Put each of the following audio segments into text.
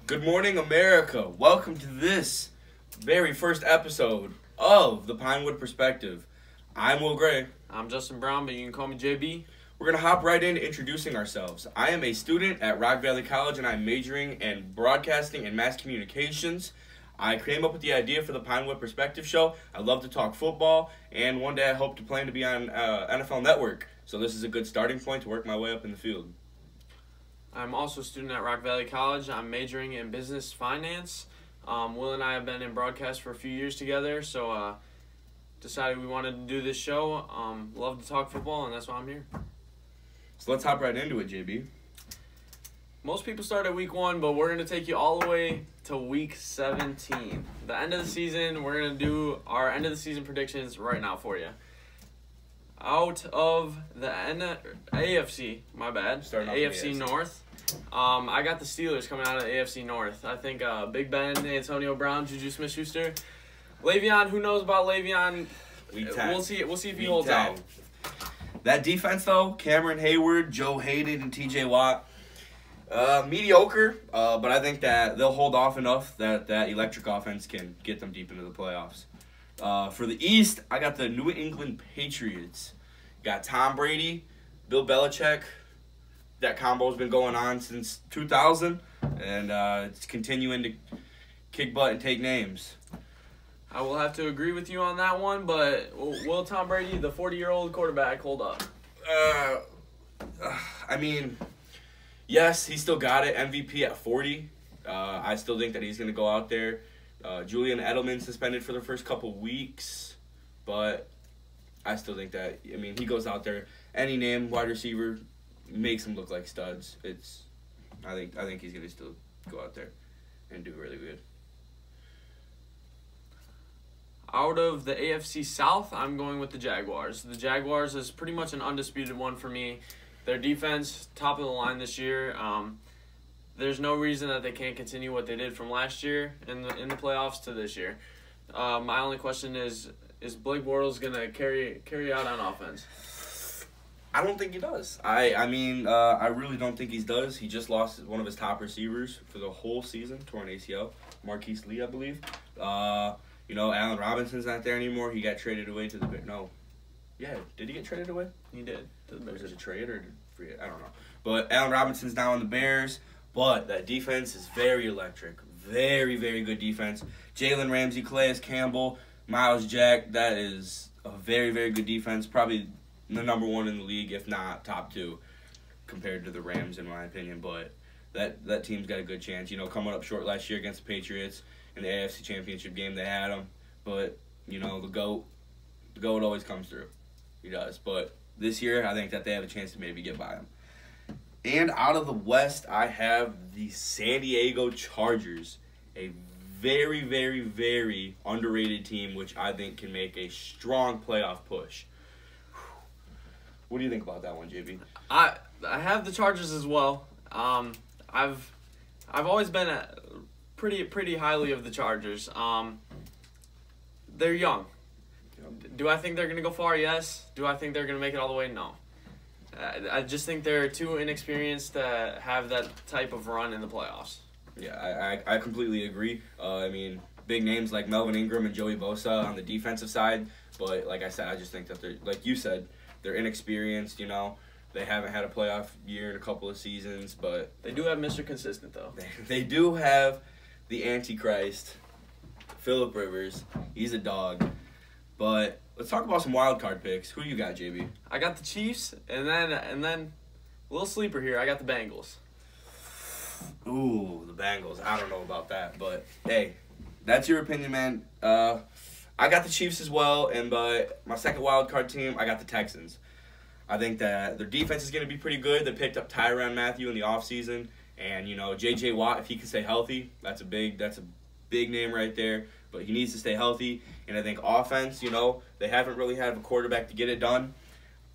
Good morning, America. Welcome to this very first episode of the Pinewood Perspective. I'm Will Gray. I'm Justin Brown, but you can call me JB. We're going to hop right into introducing ourselves. I am a student at Rock Valley College, and I'm majoring in broadcasting and mass communications. I came up with the idea for the Pinewood Perspective show. I love to talk football, and one day I hope to plan to be on NFL Network. So this is a good starting point to work my way up in the field. I'm also a student at Rock Valley College. I'm majoring in business finance. Will and I have been in broadcast for a few years together, so decided we wanted to do this show. Love to talk football, and that's why I'm here. So let's hop right into it, JB. Most people start at week 1, but we're going to take you all the way to week 17. The end of the season, we're going to do our end of the season predictions right now for you. Out of the AFC, my bad, AFC North, I got the Steelers coming out of the AFC North. I think Big Ben, Antonio Brown, Juju Smith-Schuster. Le'Veon, who knows about Le'Veon? We'll see if he holds out. That defense, though, Cameron Hayward, Joe Hayden, and TJ Watt, mediocre, but I think that they'll hold off enough that electric offense can get them deep into the playoffs. For the East, I got the New England Patriots. Got Tom Brady, Bill Belichick. That combo's been going on since 2000, and it's continuing to kick butt and take names. I will have to agree with you on that one, but will Tom Brady, the 40-year-old quarterback, hold up? I mean, yes, he still got it. MVP at 40. I still think that he's going to go out there. Julian Edelman suspended for the first couple weeks, but I still think that, I mean, he goes out there, any name wide receiver makes him look like studs. I think he's going to still go out there and do really good. Out of the AFC South, I'm going with the Jaguars. The Jaguars is pretty much an undisputed one for me. Their defense, top of the line this year. There's no reason that they can't continue what they did from last year in the playoffs to this year. My only question is Blake Bortles going to carry out on offense? I don't think he does. I mean, I really don't think he does. He just lost one of his top receivers for the whole season, torn ACL, Marquise Lee, I believe. Allen Robinson's not there anymore. He got traded away to the – no. Yeah, did he get traded away? He did. To the Bears. Was it a trade or free? I don't know. But Allen Robinson's now on the Bears. But that defense is very electric. Very, very good defense. Jalen Ramsey, Calais Campbell, Miles Jack. That is a very, very good defense. Probably the number one in the league, if not top 2, compared to the Rams, in my opinion. But that team's got a good chance. Coming up short last year against the Patriots in the AFC Championship game, they had them. But, the GOAT always comes through. He does. But this year, I think that they have a chance to maybe get by him. And out of the West, I have the San Diego Chargers, a very, very, very underrated team, which I think can make a strong playoff push. What do you think about that one, JB? I have the Chargers as well. I've always been pretty highly of the Chargers. They're young. Do I think they're going to go far? Yes. Do I think they're going to make it all the way? No. I just think they're too inexperienced to have that type of run in the playoffs. Yeah, I completely agree. I mean, big names like Melvin Ingram and Joey Bosa on the defensive side. But like I said, I just think that they're, like you said, they're inexperienced, They haven't had a playoff year in a couple of seasons, but they do have Mr. Consistent, though. They do have the Antichrist, Phillip Rivers. He's a dog. But let's talk about some wild card picks. Who do you got, JB? I got the Chiefs, and then a little sleeper here. I got the Bengals. Ooh, the Bengals. I don't know about that, but hey, that's your opinion, man. I got the Chiefs as well, and but my second wild card team, I got the Texans. I think that their defense is going to be pretty good. They picked up Tyrann Mathieu in the offseason, and J.J. Watt, if he can stay healthy, that's a big name right there. But he needs to stay healthy, and I think offense, they haven't really had a quarterback to get it done.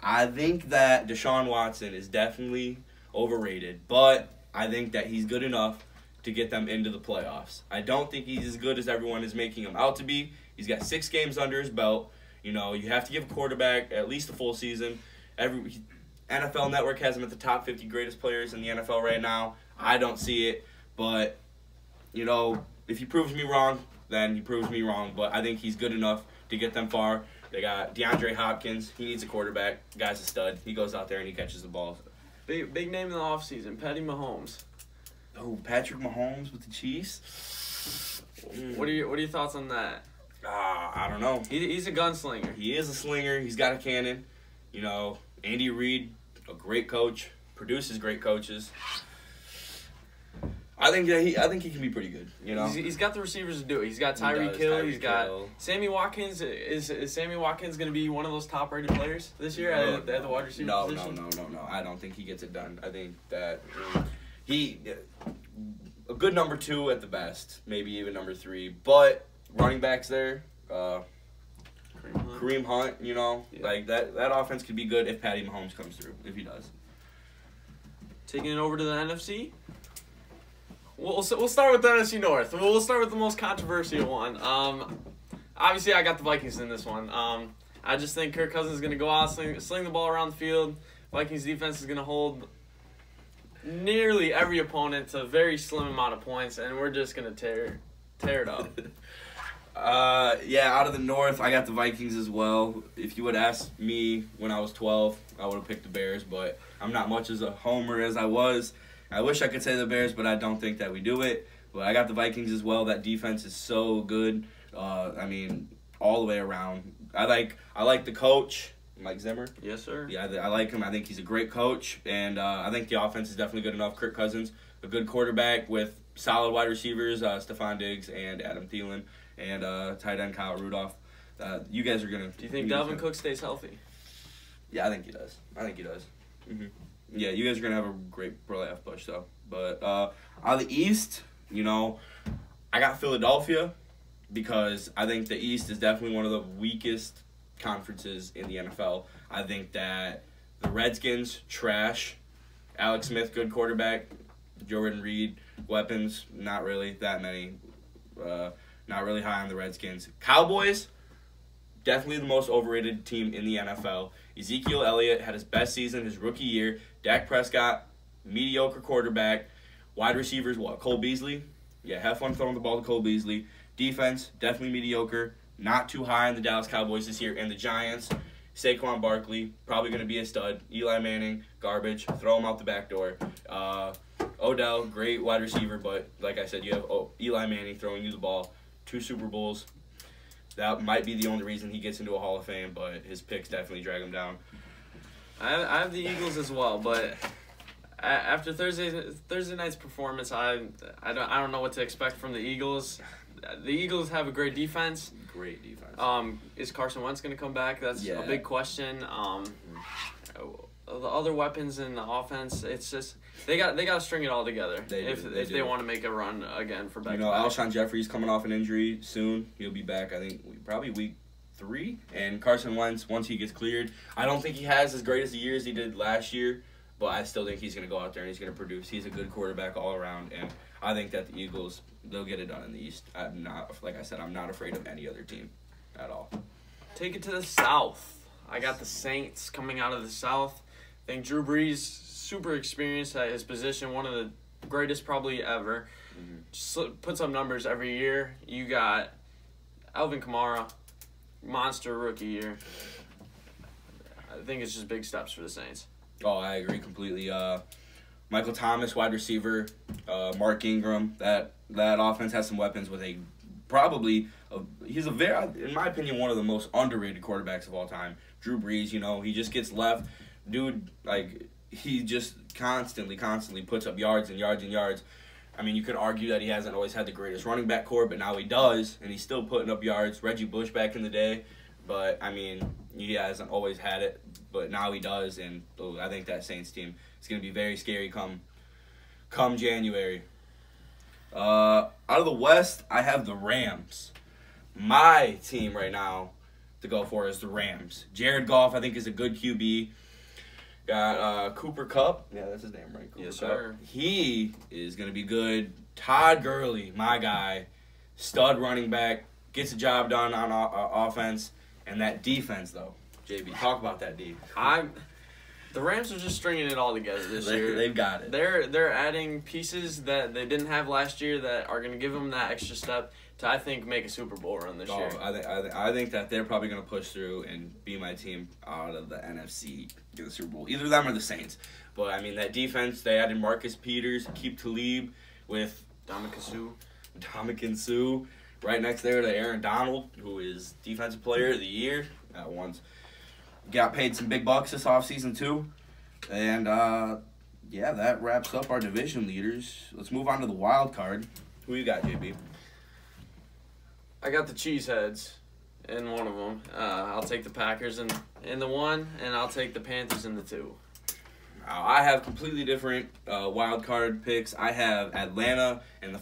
I think that Deshaun Watson is definitely overrated, but I think that he's good enough to get them into the playoffs. I don't think he's as good as everyone is making him out to be. He's got 6 games under his belt. You have to give a quarterback at least a full season. NFL Network has him at the top 50 greatest players in the NFL right now. I don't see it, but, you know, if he proves me wrong, then he proves me wrong. But I think he's good enough to get them far. They got DeAndre Hopkins. He needs a quarterback. The guy's a stud. He goes out there and he catches the ball. Big name in the offseason, Patty Mahomes. Oh, Patrick Mahomes with the Chiefs? What are your thoughts on that? I don't know. He's a gunslinger. He is a slinger. He's got a cannon. You know, Andy Reid, a great coach, produces great coaches. I think he can be pretty good. You know, he's got the receivers to do it. He's got Tyreek Hill. He's got Sammy Watkins. Is Sammy Watkins going to be one of those top-rated players this year at the wide receiver position? No. I don't think he gets it done. I think that he a good number 2 at the best, maybe even number 3. But running backs there, Kareem Hunt. You know, like that offense could be good if Patty Mahomes comes through. If he does. Taking it over to the NFC. We'll start with the NFC North. We'll start with the most controversial one. Obviously, I got the Vikings in this one. I just think Kirk Cousins is going to go out, sling the ball around the field. Vikings defense is going to hold nearly every opponent to a very slim amount of points, and we're just going to tear it up. Out of the North, I got the Vikings as well. If you would ask me when I was 12, I would have picked the Bears, but I'm not much as a homer as I was. I wish I could say the Bears, but I don't think that we do it. But I got the Vikings as well. That defense is so good. I mean, all the way around. I like the coach, Mike Zimmer. Yes, sir. Yeah, I like him. I think he's a great coach, and I think the offense is definitely good enough. Kirk Cousins, a good quarterback with solid wide receivers, Stephon Diggs and Adam Thielen, and tight end Kyle Rudolph. You guys are gonna. Do you think Dalvin Cook stays healthy? Yeah, I think he does. Mm-hmm. Yeah, you guys are going to have a great playoff push, though. But on the East, you know, I got Philadelphia because I think the East is definitely one of the weakest conferences in the NFL. I think that the Redskins, trash. Alex Smith, good quarterback. Jordan Reed, weapons, not really that many. Not really high on the Redskins. Cowboys, definitely the most overrated team in the NFL. Ezekiel Elliott had his best season, his rookie year. Dak Prescott, mediocre quarterback. Wide receivers, Cole Beasley? Yeah, have fun throwing the ball to Cole Beasley. Defense, definitely mediocre. Not too high on the Dallas Cowboys this year. And the Giants, Saquon Barkley, probably going to be a stud. Eli Manning, garbage. Throw him out the back door. Odell, great wide receiver, but like I said, you have Eli Manning throwing you the ball. 2 Super Bowls. That might be the only reason he gets into a Hall of Fame, but his picks definitely drag him down. I have the Eagles as well, but after Thursday night's performance, I don't know what to expect from the Eagles. The Eagles have a great defense. Great defense. Is Carson Wentz going to come back? That's a big question. The other weapons in the offense, it's just they got to string it all together if they want to make a run again for back. You know, Alshon Jeffrey's coming off an injury soon. He'll be back, I think, probably week 3. And Carson Wentz, once he gets cleared, I don't think he has as great as the year as he did last year, but I still think he's going to go out there and he's going to produce. He's a good quarterback all around, and I think that the Eagles, they'll get it done in the East. I'm not afraid of any other team at all. Take it to the South. I got the Saints coming out of the South. I think Drew Brees, super experienced at his position, one of the greatest probably ever. Mm-hmm. Just puts up numbers every year. You got Alvin Kamara, monster rookie year. I think it's just big steps for the Saints. Oh, I agree completely. Michael Thomas, wide receiver. Mark Ingram. That offense has some weapons with he's in my opinion, one of the most underrated quarterbacks of all time. Drew Brees, you know, he just gets left. Dude, he just constantly puts up yards and yards and yards. I mean, you could argue that he hasn't always had the greatest running back core, but now he does, and he's still putting up yards. Reggie Bush back in the day, but, I mean, he hasn't always had it, but now he does, and I think that Saints team is going to be very scary come January. Out of the West, I have the Rams. My team right now to go for is the Rams. Jared Goff, I think, is a good QB. Got Cooper Kupp. Yeah, that's his name, right? Cooper yes, Kupp. sir. He is going to be good. Todd Gurley, my guy. Stud running back. Gets the job done on offense. And that defense, though. JB, talk about that D. The Rams are just stringing it all together this year. They've got it. They're adding pieces that they didn't have last year that are going to give them that extra step to, I think, make a Super Bowl run this year. I think that they're probably going to push through and be my team out of the NFC in the Super Bowl. Either them or the Saints. But, I mean, that defense, they added Marcus Peters, Keep Talib with Dominican Sue. Right next there to Aaron Donald, who is Defensive Player of the Year. That one's got paid some big bucks this offseason, too. And, yeah, that wraps up our division leaders. Let's move on to the wild card. Who you got, JB? I got the Cheeseheads in one of them. I'll take the Packers in the one, and I'll take the Panthers in the two. I have completely different wild card picks. I have Atlanta and the...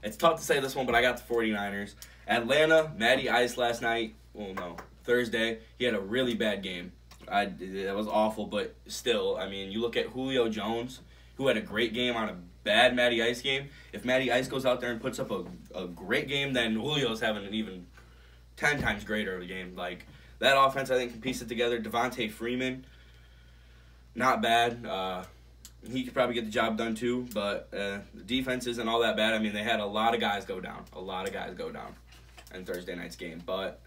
It's tough to say this one, but I got the 49ers. Atlanta, Matty Ice last night. Well, no, Thursday. He had a really bad game. It was awful, but still, I mean, you look at Julio Jones, who had a great game on a bad Matty Ice game. If Matty Ice goes out there and puts up a great game, then Julio's having an even 10 times greater of a game. Like, that offense, I think, can piece it together. Devontae Freeman, not bad. He could probably get the job done too, but the defense isn't all that bad. I mean, they had a lot of guys go down. In Thursday night's game. But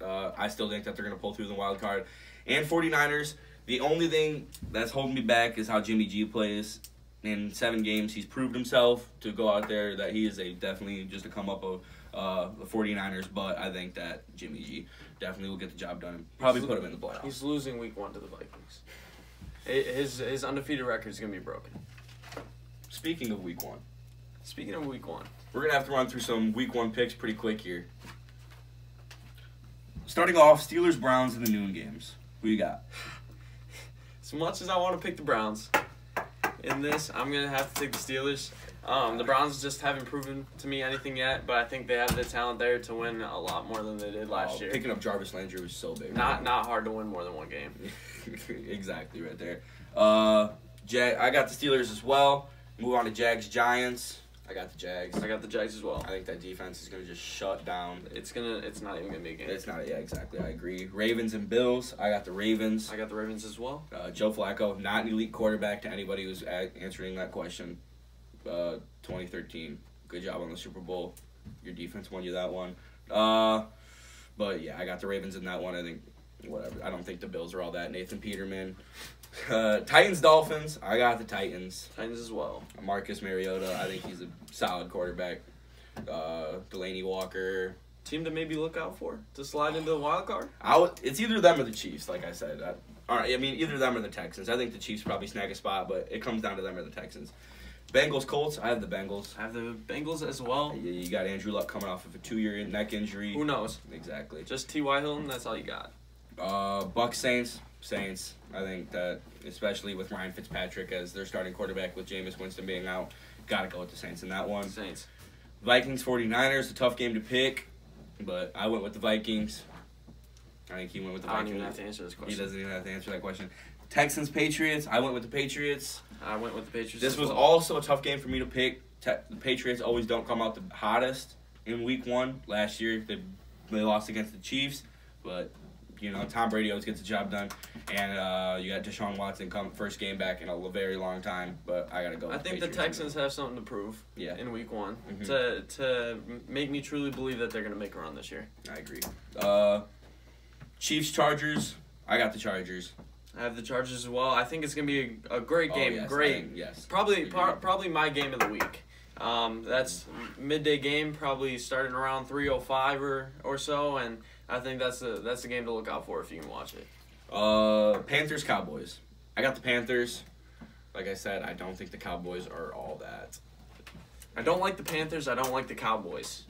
I still think that they're going to pull through the wild card. And 49ers, the only thing that's holding me back is how Jimmy G plays. In 7 games, he's proved himself to go out there that he is definitely just a come up of the 49ers. But I think that Jimmy G definitely will get the job done and probably put him in the playoffs. He's losing week 1 to the Vikings. His undefeated record is going to be broken. Speaking of week 1. We're going to have to run through some week 1 picks pretty quick here. Starting off, Steelers-Browns in the noon games. Who you got? As much as I want to pick the Browns in this, I'm going to have to take the Steelers. The Browns just haven't proven to me anything yet, but I think they have the talent there to win a lot more than they did last year. Picking up Jarvis Landry was so big. Not hard to win more than one game. Exactly right there. I got the Steelers as well. Move on to Jags-Giants. I got the Jags. I got the Jags as well. I think that defense is going to just shut down. It's not even going to be a game. It's not. Yeah, exactly. I agree. Ravens and Bills. I got the Ravens. I got the Ravens as well. Joe Flacco, not an elite quarterback to anybody who's answering that question. 2013. Good job on the Super Bowl. Your defense won you that one. But, yeah, I got the Ravens in that one. I think, whatever. I don't think the Bills are all that. Nathan Peterman. Titans-Dolphins. I got the Titans. Titans as well. Marcus Mariota. I think he's a solid quarterback. Delaney Walker. Team to maybe look out for to slide into the wild card? It's either them or the Chiefs, like I said. Either them or the Texans. I think the Chiefs probably snag a spot, but it comes down to them or the Texans. Bengals-Colts. I have the Bengals. I have the Bengals as well. You got Andrew Luck coming off of a 2-year neck injury. Who knows? Exactly. Just T.Y. Hilton, that's all you got. Bucs-Saints. Saints. I think that, especially with Ryan Fitzpatrick as their starting quarterback with Jameis Winston being out, got to go with the Saints in that one. Saints. Vikings-49ers, a tough game to pick, but I went with the Vikings. I think he went with the Vikings. I don't even have to answer this question. He doesn't even have to answer that question. Texans-Patriots, I went with the Patriots. I went with the Patriots. This was also a tough game for me to pick. The Patriots always don't come out the hottest in week 1. Last year, they lost against the Chiefs, but... Tom Brady always gets the job done. And you got Deshaun Watson first game back in a very long time. But I got to go with I think the Texans have something to prove in week 1 to make me truly believe that they're going to make a run this year. I agree. Chiefs-Chargers. I got the Chargers. I have the Chargers as well. I think it's going to be a great game. Yes. Probably my game of the week. That's midday game, probably starting around 3:05 or so, and I think that's the game to look out for if you can watch it. Panthers-Cowboys. I got the Panthers. Like I said, I don't think the Cowboys are all that. I don't like the Panthers. I don't like the Cowboys.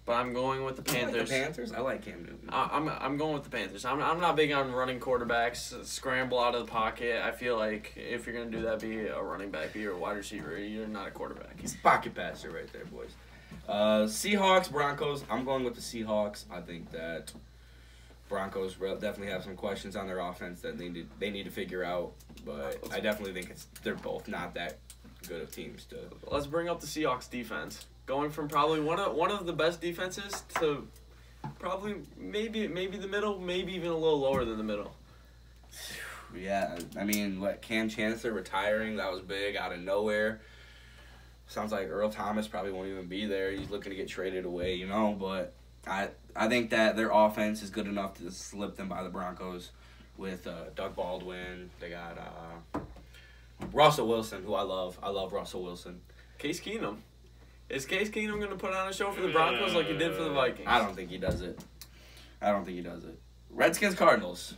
But I'm going with the Panthers. You like the Panthers? I like Cam Newton. I'm going with the Panthers. I'm not big on running quarterbacks, scramble out of the pocket. I feel like if you're going to do that, be a running back, be a wide receiver. You're not a quarterback. He's a pocket passer right there, boys. Seahawks, Broncos. I'm going with the Seahawks. I think that Broncos definitely have some questions on their offense that they need to figure out. But I definitely think they're both not that good of teams to. Let's bring up the Seahawks defense. Going from probably one of the best defenses to probably maybe the middle, maybe even a little lower than the middle. Yeah, I mean, Cam Chancellor retiring, that was big out of nowhere. Sounds like Earl Thomas probably won't even be there. He's looking to get traded away, but I think that their offense is good enough to slip them by the Broncos with Doug Baldwin. They got Russell Wilson, who I love. I love Russell Wilson. Case Keenum. Is Case Keenum going to put on a show for the Broncos like he did for the Vikings? I don't think he does it. Redskins, Cardinals.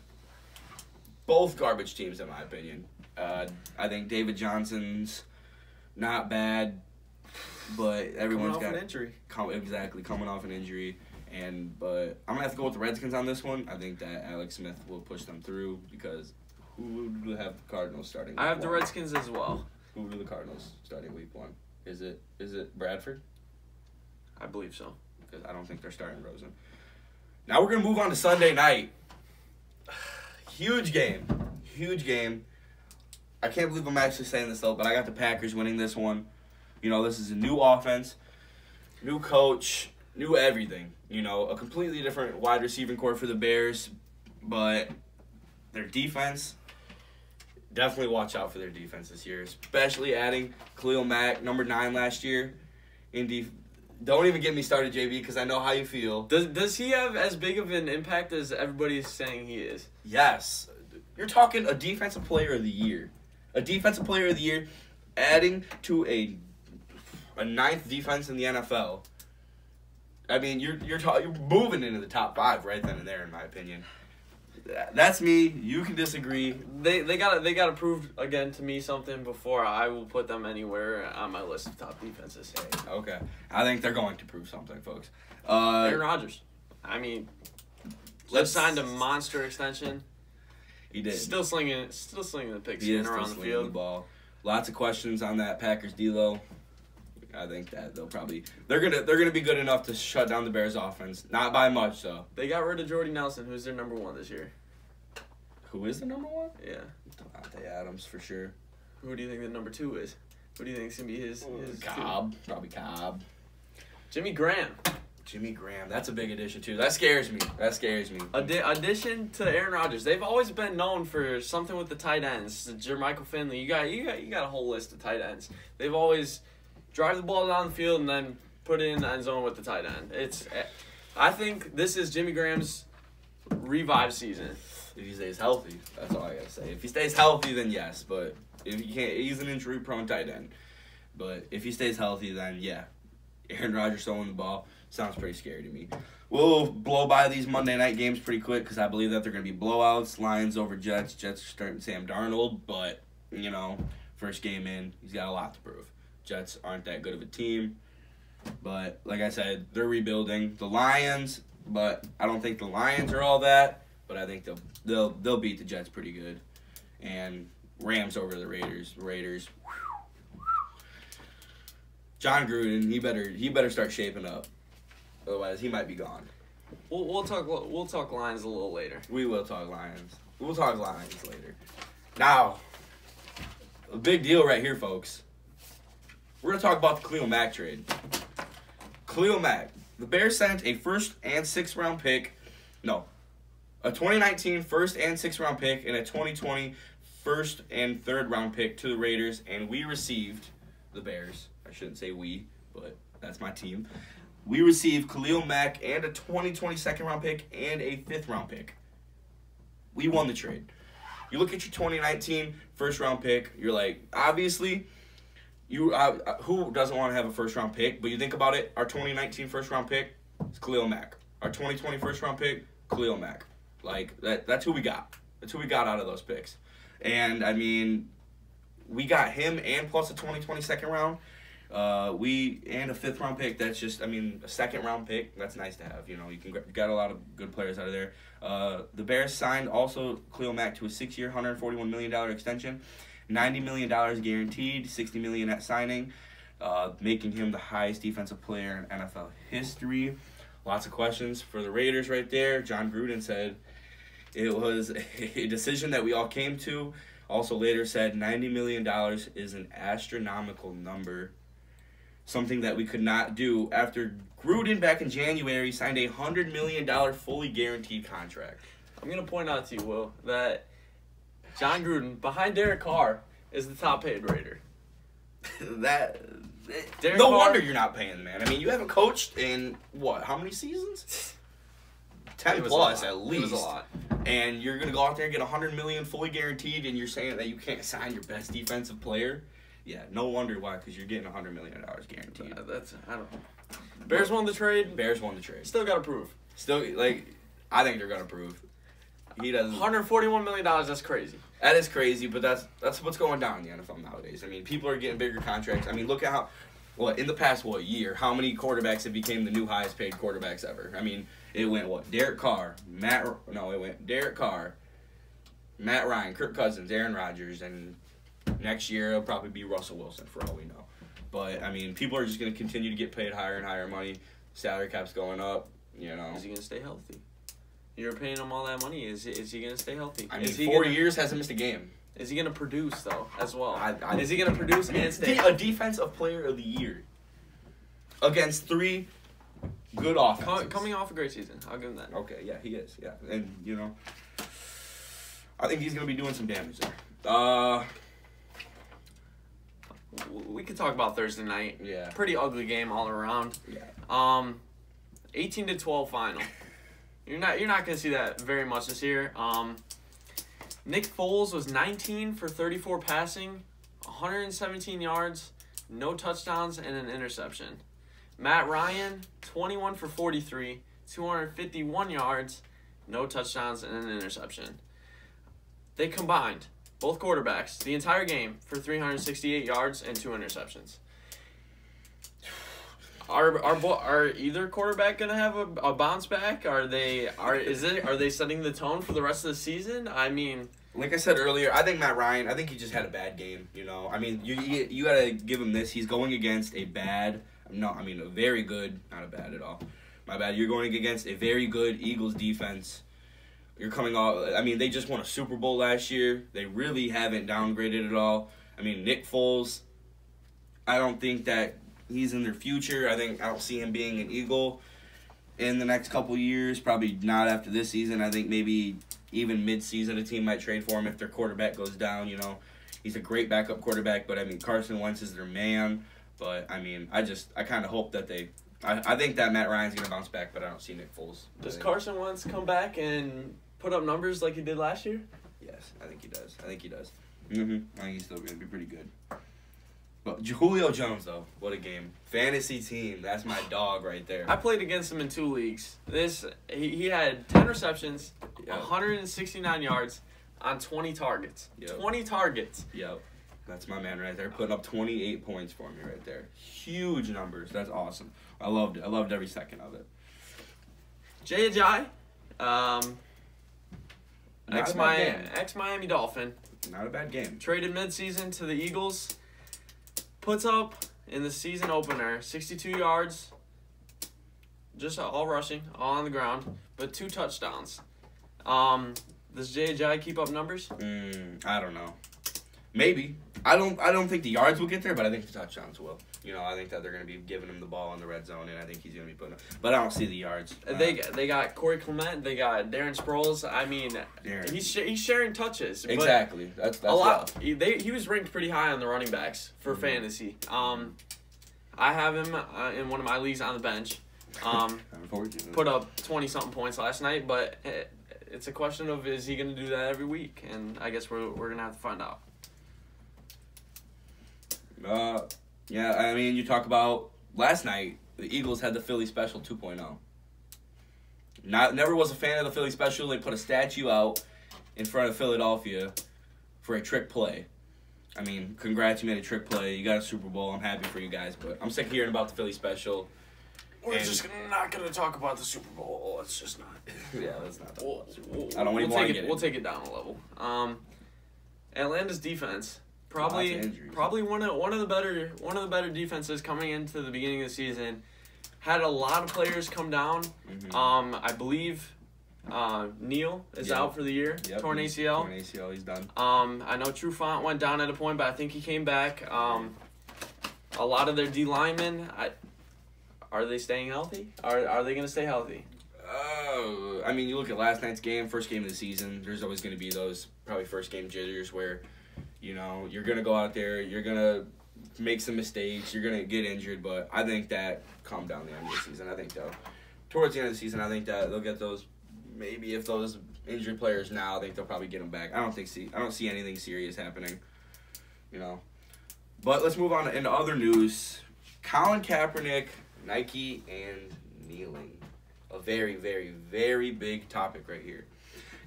Both garbage teams, in my opinion. I think David Johnson's not bad, but everyone's coming off got an injury. Coming off an injury. But I'm going to have to go with the Redskins on this one. I think that Alex Smith will push them through because who do have the Cardinals starting week I have one? the Redskins as well. Who do the Cardinals starting week 1? Is it Bradford? I believe so. Because I don't think they're starting Rosen. Now we're going to move on to Sunday night. Huge game. I can't believe I'm actually saying this, though, but I got the Packers winning this one. This is a new offense, new coach, new everything. A completely different wide receiving core for the Bears, but their defense, definitely watch out for their defense this year, especially adding Khalil Mack, number 9 last year. Don't even get me started, JB, because I know how you feel. Does he have as big of an impact as everybody's saying he is? Yes. You're talking a defensive player of the year. A defensive player of the year adding to a 9th defense in the NFL. I mean, you're moving into the top 5 right then and there, in my opinion. That's me. You can disagree. They gotta prove again to me something before I will put them anywhere on my list of top defenses. Okay, I think they're going to prove something, folks. Aaron Rodgers. I mean, just signed a monster extension. He did. Still slinging the pigskin around the field. The ball. Lots of questions on that Packers D-Lo. I think that they're gonna be good enough to shut down the Bears offense. Not by much though. They got rid of Jordy Nelson, who's their number 1 this year. Who is the number 1? Yeah. Devontae Adams for sure. Who do you think the number 2 is? Who do you think is gonna be his Cobb. 2? Probably Cobb. Jimmy Graham. That's a big addition too. That scares me. Addition to Aaron Rodgers. They've always been known for something with the tight ends. Jermichael Finley. You got a whole list of tight ends. They've always drive the ball down the field and then put it in the end zone with the tight end. I think this is Jimmy Graham's revive season. If he stays healthy, that's all I gotta say. If he stays healthy, then yes. But if he can't, he's an injury-prone tight end. But if he stays healthy, then yeah. Aaron Rodgers throwing the ball sounds pretty scary to me. We'll blow by these Monday night games pretty quick because I believe that they're going to be blowouts. Lions over Jets. Jets are starting Sam Darnold, but, first game in, he's got a lot to prove. Jets aren't that good of a team, but like I said, they're rebuilding. The Lions, but I don't think the Lions are all that, but I think they'll beat the Jets pretty good. And Rams over the Raiders. John Gruden, he better start shaping up. Otherwise, he might be gone. We'll talk Lions a little later. We will talk Lions. We'll talk Lions later. Now, a big deal right here, folks. We're going to talk about the Khalil Mack trade. Khalil Mack. The Bears sent a first and 6th round pick. No. A 2019 first and 6th round pick and a 2020 first and 3rd round pick to the Raiders. And we received, the Bears. I shouldn't say we, but that's my team. We received Khalil Mack and a 2020 2nd round pick and a 5th round pick. We won the trade. You look at your 2019 first round pick, you're like, obviously, who doesn't want to have a first round pick? But you think about it, our 2019 first round pick is Khalil Mack. Our 2020 first round pick, Khalil Mack. Like, that's who we got. That's who we got out of those picks. And, I mean, we got him and plus a 2020 2nd round. And a 5th round pick. That's just, a 2nd round pick. That's nice to have. You got a lot of good players out of there. The Bears signed also Khalil Mack to a 6-year, $141 million extension, $90 million guaranteed, $60 million at signing, making him the highest defensive player in NFL history. Lots of questions for the Raiders right there. John Gruden said it was a decision that we all came to. Also later said $90 million is an astronomical number. Something that we could not do after Gruden back in January signed a $100 million fully guaranteed contract. I'm going to point out to you, Will, that John Gruden, behind Derek Carr, is the top paid Raider. Derek No Carr- wonder you're not paying the man. I mean, you haven't coached in, what, how many seasons? 10 It was plus, a lot. at least. It was a lot. And you're going to go out there and get $100 million fully guaranteed, and you're saying that you can't sign your best defensive player? Yeah, no wonder why, because you're getting $100 million guaranteed. I don't know. Bears won the trade. Bears won the trade. Still got to prove. Still, I think they're going to prove. He doesn't. $141 million, that's crazy. That is crazy, but that's what's going down in the NFL nowadays. I mean, people are getting bigger contracts. I mean, look at how, in the past, year, how many quarterbacks have became the new highest paid quarterbacks ever? I mean, it went, Derek Carr, Derek Carr, Matt Ryan, Kirk Cousins, Aaron Rodgers, and next year it'll probably be Russell Wilson for all we know. But, I mean, people are just going to continue to get paid higher and higher money. Salary cap's going up, you know. Is he going to stay healthy? You're paying him all that money. Is he going to stay healthy? I mean, 4 years hasn't missed a game. Is he going to produce, though, as well? Is he going to produce and stay a defensive player of the year against 3 good offenses. Coming off a great season. I'll give him that. Okay, yeah, he is. Yeah, and, you know, I think he's going to be doing some damage there. We could talk about Thursday night. Yeah. Pretty ugly game all around. Yeah. 18-12 final. You're not going to see that very much this year. Nick Foles was 19 for 34 passing, 117 yards, no touchdowns, and an interception. Matt Ryan, 21 for 43, 251 yards, no touchdowns, and an interception. They combined, both quarterbacks, the entire game for 368 yards and 2 interceptions. Are either quarterback gonna have a bounce back? Are they setting the tone for the rest of the season? I mean, like I said earlier, I think Matt Ryan. I think he just had a bad game. You know, I mean, you gotta give him this. He's going against a very good, not a bad at all. My bad. You're going against a very good Eagles defense. You're coming off. I mean, they just won a Super Bowl last year. They really haven't downgraded at all. I mean, Nick Foles. I don't think that he's in their future. I don't see him being an Eagle in the next couple years. Probably not after this season. I think maybe even mid-season a team might trade for him if their quarterback goes down. You know, he's a great backup quarterback, but I mean Carson Wentz is their man. But I mean, I kind of hope that they. I think that Matt Ryan's gonna bounce back, but I don't see Nick Foles. Does Carson Wentz come back and put up numbers like he did last year? Yes, I think he does. I think he's still gonna be pretty good. But Julio Jones, though, what a game. Fantasy team, that's my dog right there. I played against him in 2 leagues. He had 10 receptions, 169 yards on 20 targets. Yep. 20 targets. Yep. That's my man right there, putting up 28 points for me right there. Huge numbers. That's awesome. I loved it. I loved every second of it. Jay Ajayi, ex-Miami Dolphin. Not a bad game. Traded midseason to the Eagles. Puts up, in the season opener, 62 yards, just all rushing, all on the ground, but 2 touchdowns. Does Jay Ajayi keep up numbers? I don't know. Maybe. I don't think the yards will get there, but I think the touchdowns will. You know, I think that they're going to be giving him the ball in the red zone, and I think he's going to be putting it. But I don't see the yards. They got Corey Clement. They got Darren Sproles. I mean, he's sharing touches. Exactly. That's a lot. He was ranked pretty high on the running backs for fantasy. I have him in one of my leagues on the bench. Put up 20-something points last night, but it's a question of, is he going to do that every week? And I guess we're going to have to find out. Yeah, I mean, you talk about last night, the Eagles had the Philly Special 2.0. Never was a fan of the Philly Special. They put a statue out in front of Philadelphia for a trick play. I mean, congrats, you made a trick play. You got a Super Bowl. I'm happy for you guys, but I'm sick of hearing about the Philly Special. We're just not going to talk about the Super Bowl. It's just not. Yeah, let's not talk about the Super Bowl. I don't even want to get it. We'll take it down a level. Atlanta's defense. Probably one of the better defenses coming into the beginning of the season. Had a lot of players come down. Mm-hmm. I believe Neal is out for the year. Yep, torn ACL. Torn ACL, he's done. I know Trufant went down at a point, but I think he came back. A lot of their D linemen, are they staying healthy? Are they going to stay healthy? I mean, you look at last night's game, first game of the season. There's always going to be those probably first game jitters where, you know, you're going to go out there, you're going to make some mistakes, you're going to get injured. But I think that calmed down the end of the season. I think towards the end of the season, I think that they'll get those. Maybe if those injured players now, I think they'll probably get them back. I don't see anything serious happening, you know. But let's move on into other news. Colin Kaepernick, Nike, and kneeling. A very, very, very big topic right here.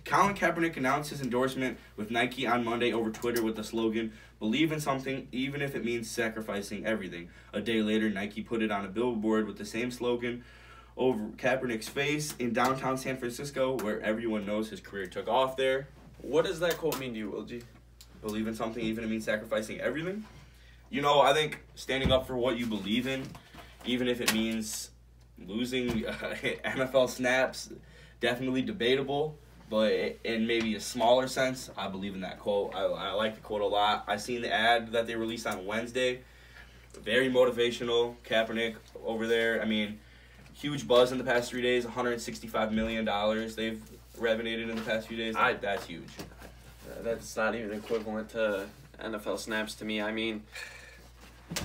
Colin Kaepernick announced his endorsement with Nike on Monday over Twitter with the slogan, "Believe in something, even if it means sacrificing everything." A day later, Nike put it on a billboard with the same slogan over Kaepernick's face in downtown San Francisco, where everyone knows his career took off there. What does that quote mean to you, LG? Believe in something, even if it means sacrificing everything? You know, I think standing up for what you believe in, even if it means losing NFL snaps, definitely debatable. But in maybe a smaller sense, I believe in that quote. I like the quote a lot. I seen the ad that they released on Wednesday. Very motivational. Kaepernick over there. I mean, huge buzz in the past 3 days. $165 million they've revenued in the past few days. That's huge. That's not even equivalent to NFL snaps to me. I mean,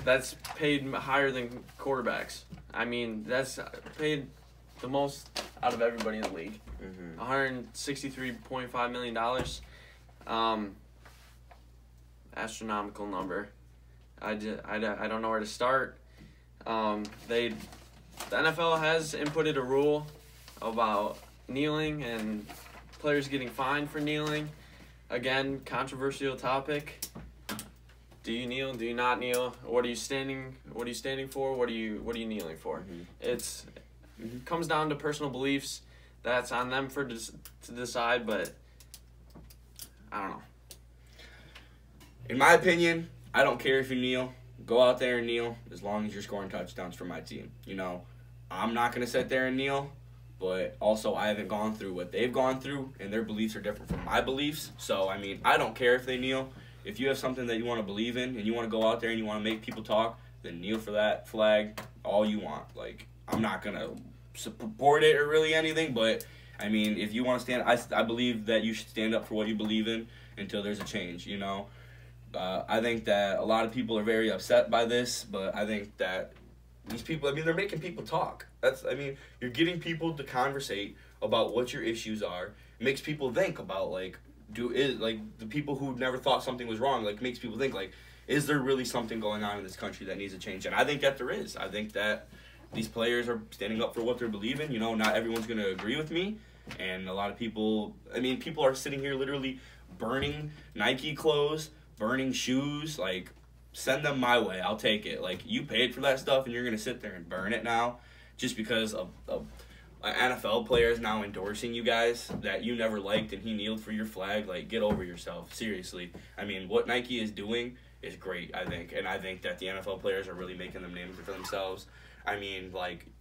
that's paid higher than quarterbacks. I mean, that's paid the most out of everybody in the league. $163.5 million. Astronomical number. I don't know where to start. The NFL has inputted a rule about kneeling and players getting fined for kneeling. Again, controversial topic. Do you kneel? Do you not kneel? What are you standing? What are you standing for? What are you kneeling for? It's comes down to personal beliefs. That's on them to decide. But I don't know. In my opinion, I don't care if you kneel. Go out there and kneel as long as you're scoring touchdowns for my team. You know, I'm not going to sit there and kneel, but also I haven't gone through what they've gone through, and their beliefs are different from my beliefs. So, I mean, I don't care if they kneel. If you have something that you want to believe in and you want to go out there and you want to make people talk, then kneel for that flag all you want. Like, I'm not going to support it or really anything, but, I mean, if you want to stand, I believe that you should stand up for what you believe in until there's a change, you know. I think that a lot of people are very upset by this, but I think that these people, I mean, they're making people talk. You're getting people to conversate about what your issues are. It makes people think about, the people who never thought something was wrong, makes people think, is there really something going on in this country that needs to change? And I think that there is. I think that these players are standing up for what they believe in. You know, not everyone's going to agree with me. And a lot of people, people are sitting here literally burning Nike clothes, burning shoes. Send them my way. I'll take it. You paid for that stuff, and you're going to sit there and burn it now just because an NFL player is now endorsing you guys that you never liked, and he kneeled for your flag. Get over yourself. Seriously. What Nike is doing is great, I think. And I think that the NFL players are really making them names for themselves.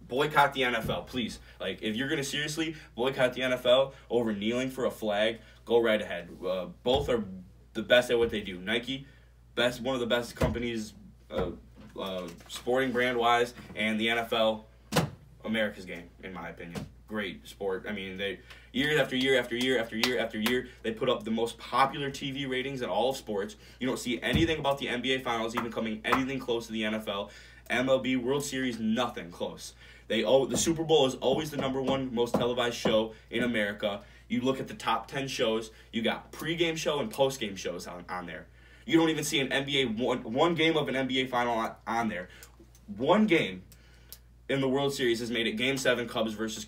Boycott the NFL, please. If you're going to seriously boycott the NFL over kneeling for a flag, go right ahead. Both are the best at what they do. Nike, one of the best companies, sporting brand wise, and the NFL, America's game, in my opinion. Great sport. They year after year after year after year after year, they put up the most popular TV ratings in all of sports. You don't see anything about the NBA Finals even coming anything close to the NFL. MLB World Series, nothing close. The Super Bowl is always the number one most televised show in America. You look at the top 10 shows, you got pregame show and postgame shows on there. You don't even see an NBA one game of an NBA final on there. One game in the World Series has made it Game 7, Cubs versus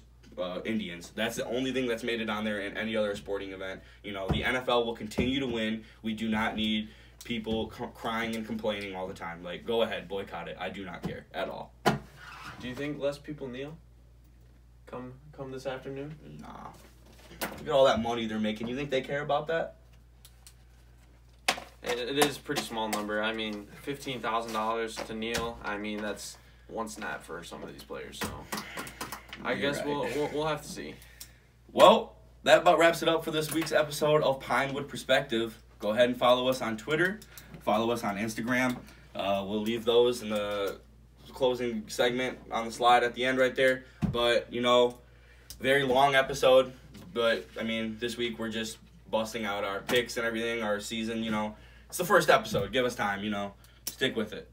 Indians. That's the only thing that's made it on there in any other sporting event. You know, the NFL will continue to win. We do not need people crying and complaining all the time. Go ahead, boycott it. I do not care at all. Do you think less people kneel come this afternoon? Nah. Look at all that money they're making. You think they care about that? It is a pretty small number. $15,000 to kneel. That's one snap for some of these players. So I guess right. we'll have to see. Well, that about wraps it up for this week's episode of Pinewood Perspective. Go ahead and follow us on Twitter. Follow us on Instagram. We'll leave those in the closing segment on the slide at the end right there. But, Very long episode, but, I mean, this week we're just busting out our picks and everything, our season, you know. It's the first episode. Give us time, you know. Stick with it.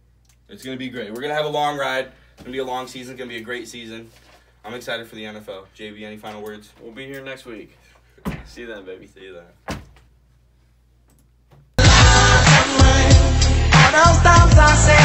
It's going to be great. We're going to have a long ride. It's going to be a long season. It's going to be a great season. I'm excited for the NFL. JB, any final words? We'll be here next week. See you then, baby. See you then. All those times I said